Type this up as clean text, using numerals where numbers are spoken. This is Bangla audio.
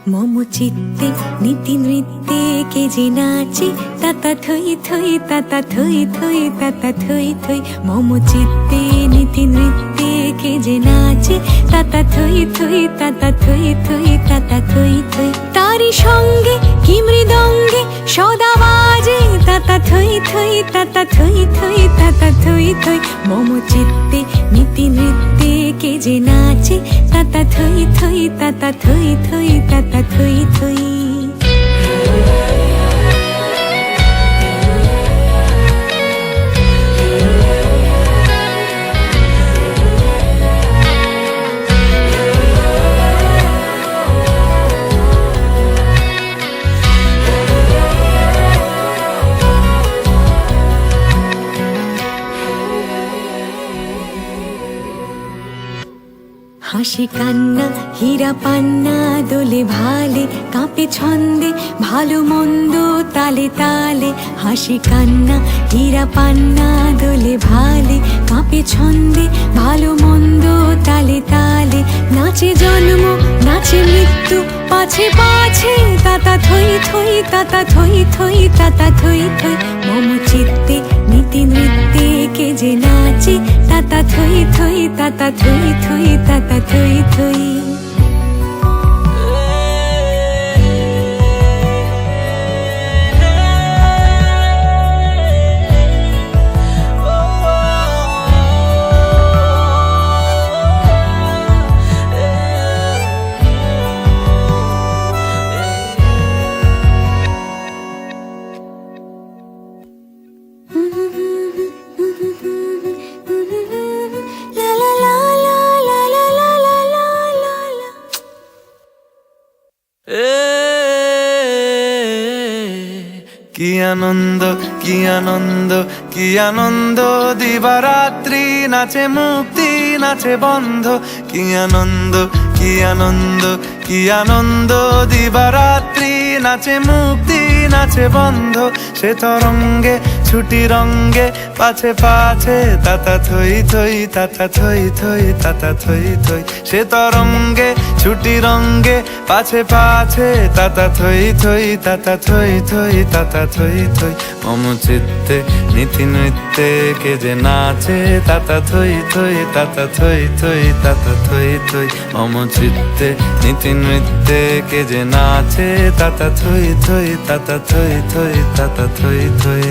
মম চিত্তে নীতি নৃত্যে কে যে নাচে তাতা থই থই তাতা থই থই তাতা থই থই। মম চিত্তে নীতি নৃত্যে কে যে নাচে তাতা থই থই তাতা থই থই তাতা থই থই। তারি সঙ্গে কি মৃদঙ্গে সদা বাজে তাতা থই থই তাতা থই থই তাতা থই থই। মম চিত্তে নীতি নৃত্যে কে যে নাচে তাতা থই থই তাতা থই থই তাতা থই থই। হাসি কান্না হীরা পান্না দোলে ভালে কাঁপে ছন্দে ভালো মন্দ তালে তালে। হাসি কান্না হীরা পান্না দোলে ভালে কাঁপে ছন্দে ভালো মন্দ তালে তালে। নাচে জন্ম নাচে মৃত্যু পাছে পাছে তাতা থই থই তাতা থই থই তাতা থই থই। মম চিত্তে নীতি নৃত্যে কে যে নাচে তাতা থই থই তাতা থই থই তাতা থই থই। কি আনন্দ কি আনন্দ কি আনন্দ দিবারাত্রি নাচে মুক্তি নাচে বন্ধ। কি আনন্দ কি আনন্দ কি আনন্দ দিবারাত্রি নাচে মুক্তি নাচে বন্ধ। সে তরঙ্গে ছুটি রঙ্গে পাছে পাছে তাতা থই থই তাতা থই থই তাতা থই থই। সে তরঙ্গে ছুটি রঙ্গে পাছে পাছে তাতা থই থই তাতা থই থই তাতা থই থই। মম চিত্তে নীতি নৃত্যে কে যে নাচে তাতা থই থই তাতা থই থই তাতা থই থই। মম চিত্তে নীতি নৃত্যে কে যে নাচে তাতা থই থই তাতা থই থই তাতা থই থই।